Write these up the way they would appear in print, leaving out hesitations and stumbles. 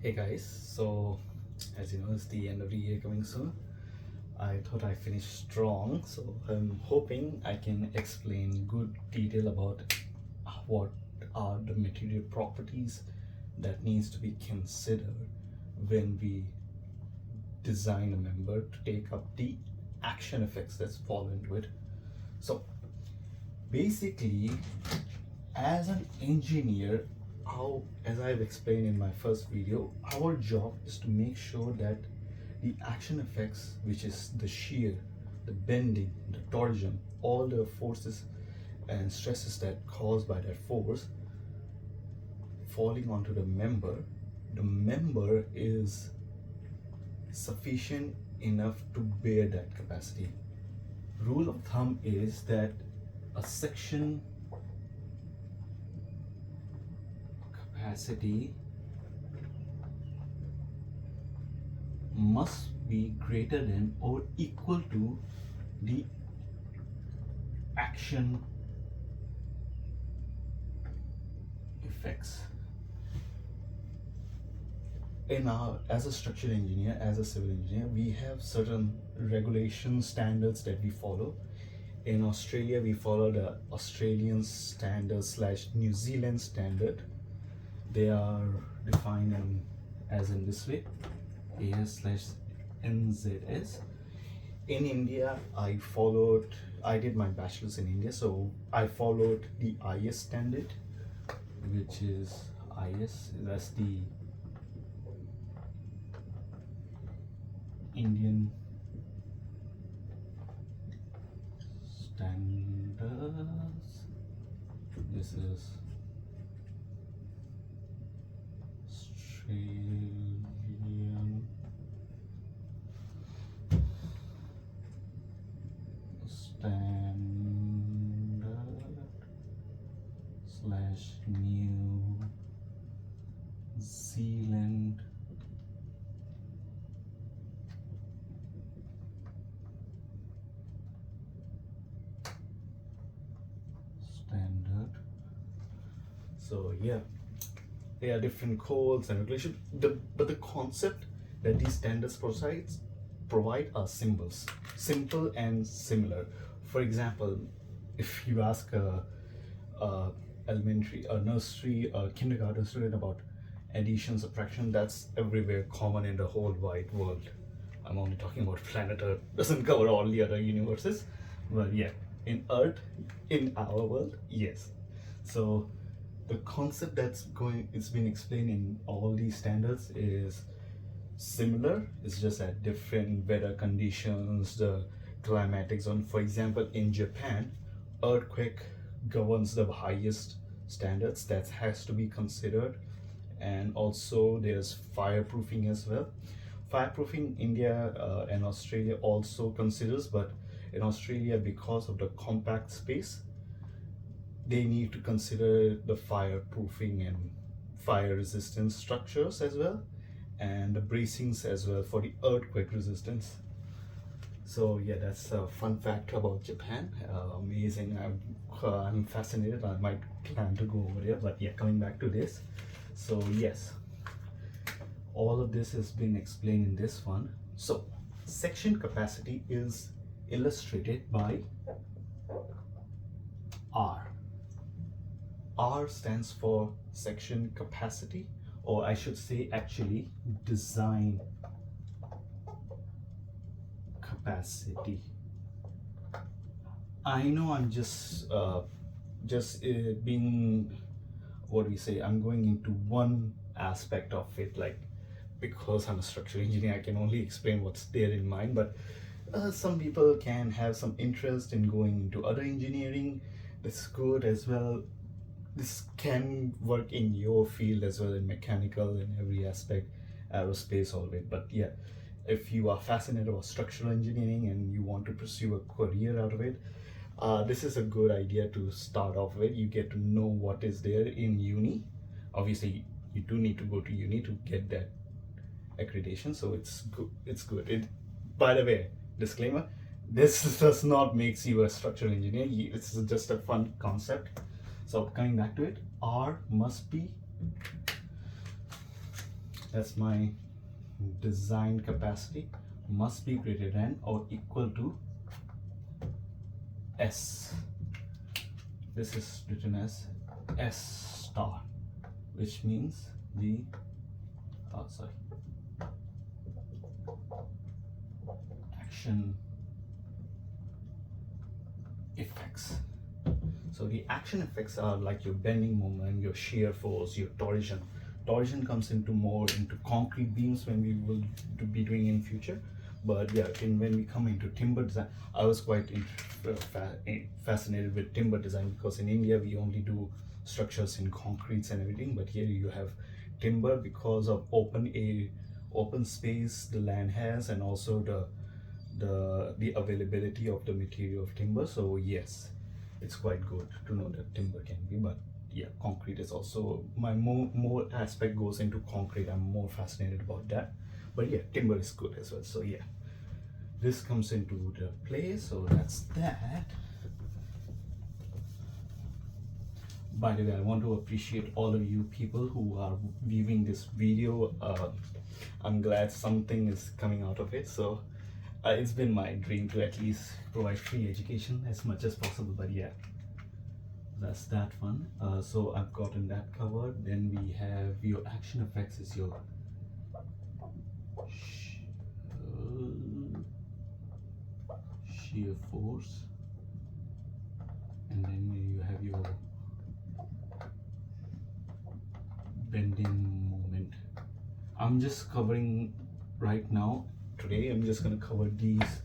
Hey guys, so as you know, it's the end of the year coming soon. I thought I finished strong, so I'm hoping I can explain good detail about what are the material properties that needs to be considered when we design a member to take up the action effects that's fall into it. So basically, as an engineer, how as I've explained in my first video, our job is to make sure that the action effects, which is the shear, the bending, the torsion, all the forces and stresses that caused by that force falling onto the member is sufficient enough to bear that capacity. Rule of thumb is that a section capacity must be greater than or equal to the action effects. As a structural engineer, as a civil engineer, we have certain regulation standards that we follow. In Australia, we follow the Australian standard slash New Zealand standard. They are defined as in this way: AS slash NZS. In India, I did my bachelor's in India, so I followed the IS standard, which is IS, that's the Indian standards. This is Australian standard slash New Zealand standard. So yeah, there are different codes and regulations. But the concept that these standards provide are symbols, simple and similar. For example, if you ask a elementary, a nursery, a kindergarten student about addition, subtraction, that's everywhere common in the whole wide world. I'm only talking about planet Earth, doesn't cover all the other universes, but yeah, in Earth, in our world, yes. So the concept it's been explained in all these standards is similar. It's just at different weather conditions, the climatic zone. For example, in Japan, earthquake governs the highest standards that has to be considered, and also there's fireproofing as well. Fireproofing, India and Australia also considers, but in Australia, because of the compact space, they need to consider the fireproofing and fire resistance structures as well, and the bracings as well for the earthquake resistance. So yeah, that's a fun fact about Japan. Amazing. I'm fascinated. I might plan to go over there, but yeah, coming back to this. So yes, all of this has been explained in this one. So section capacity is illustrated by R. R stands for section capacity, or I should say actually design capacity. I know I'm just being, what do we say, I'm going into one aspect of it, like, because I'm a structural engineer, I can only explain what's there in mind, but some people can have some interest in going into other engineering. That's good as well. This can work in your field as well, in mechanical, in every aspect, aerospace, all of it. But yeah, if you are fascinated about structural engineering and you want to pursue a career out of it, this is a good idea to start off with. You get to know what is there in uni. Obviously, you do need to go to uni to get that accreditation, so it's good. By the way, disclaimer: this does not make you a structural engineer. It's just a fun concept. So coming back to it, R must be That's my design capacity must be greater than or equal to S. This is written as S star, which means the action effects. So the action effects are like your bending moment, your shear force, your torsion. Torsion comes into more into concrete beams when we will be doing in future. But yeah, when we come into timber design, I was quite fascinated with timber design, because in India we only do structures in concretes and everything, but here you have timber because of open space the land has, and also the availability of the material of timber. So yes, it's quite good to know that timber can be, but yeah, concrete is also my more aspect goes into concrete. I'm more fascinated about that, but yeah, timber is good as well. So yeah, this comes into the play. So that's that. By the way, I want to appreciate all of you people who are viewing this video. I'm glad something is coming out of it. So it's been my dream to at least provide free education as much as possible, but yeah, that's that one. So I've gotten that covered. Then we have your action effects is your shear force, and then you have your bending moment. I'm just covering right now. Today I'm just going to cover these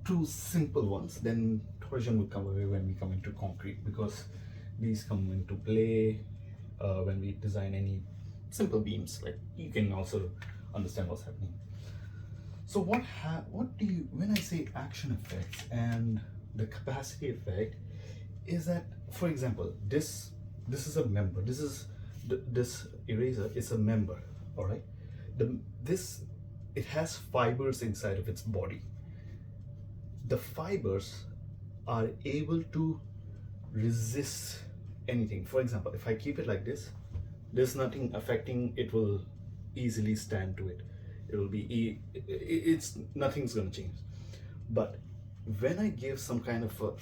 two simple ones, then torsion will come away when we come into concrete, because these come into play when we design any simple beams. Like, you can also understand what's happening. So what do you, when I say action effects and the capacity effect, is that, for example, this is a member. This eraser is a member. All right, it has fibers inside of its body. The fibers are able to resist anything. For example, if I keep it like this, there's nothing affecting it, will easily stand to it. It will be it's nothing's gonna change. But when I give some kind of a,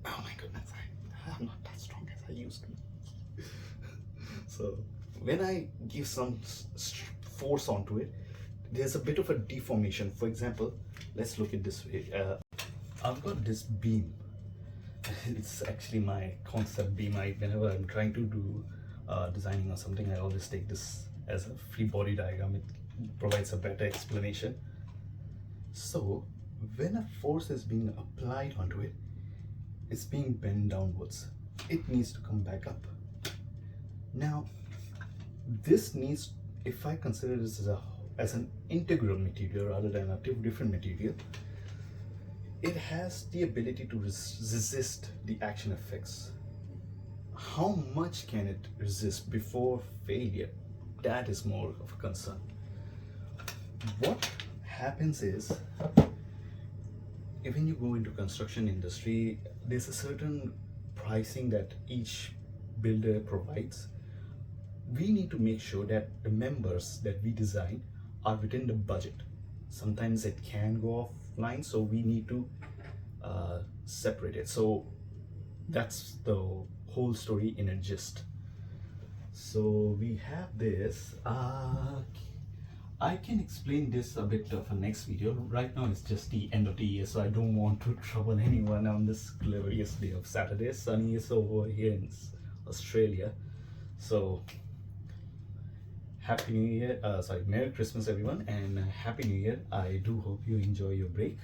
oh my goodness, I'm not that strong as I used to be. So when I give some force onto it, there's a bit of a deformation. For example, let's look at this way. I've got this beam. It's actually my concept beam. Whenever I'm trying to do designing or something, I always take this as a free body diagram. It provides a better explanation. So when a force is being applied onto it, it's being bent downwards. It needs to come back up. Now, this needs, if I consider this as an integral material rather than a different material, it has the ability to resist the action effects. How much can it resist before failure? That is more of a concern. What happens is, when you go into construction industry, there's a certain pricing that each builder provides. We need to make sure that the members that we design are within the budget. Sometimes it can go offline, so we need to separate it. So that's the whole story in a gist. So we have this. I can explain this a bit of a next video. Right now it's just the end of the year, so I don't want to trouble anyone on this glorious day of Saturday. Sunny is over here in Australia. So Happy New Year, Merry Christmas everyone, and Happy New Year. I do hope you enjoy your break.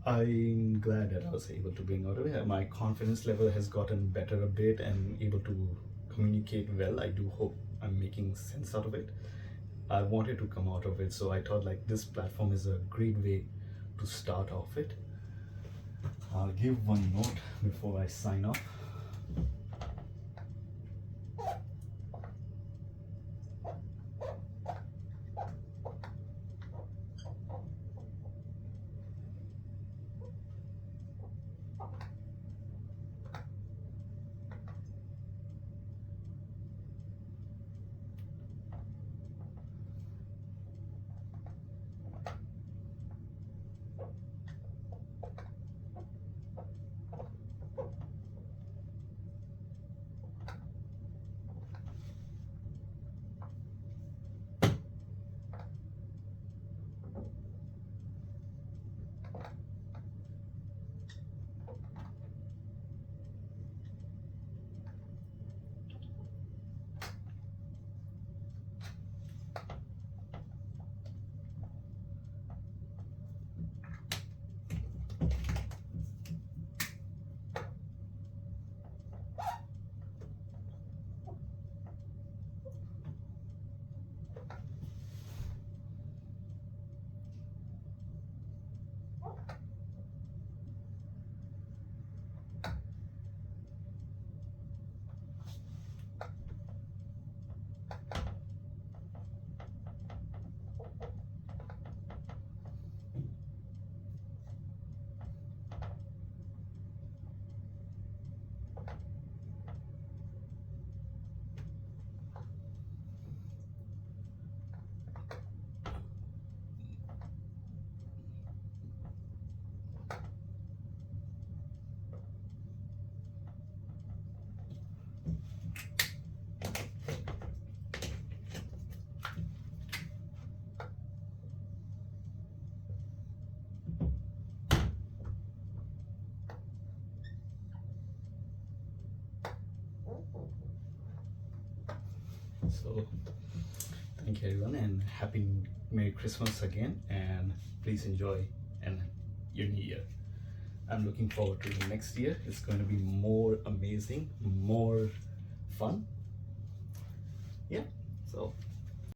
I'm glad that I was able to bring out of it. My confidence level has gotten better a bit and able to communicate well. I do hope I'm making sense out of it. I wanted to come out of it, so I thought like this platform is a great way to start off it. I'll give one note before I sign off. So thank you everyone, and happy Merry Christmas again, and please enjoy and your new year. I'm looking forward to the next year. It's going to be more amazing, more fun. Yeah. So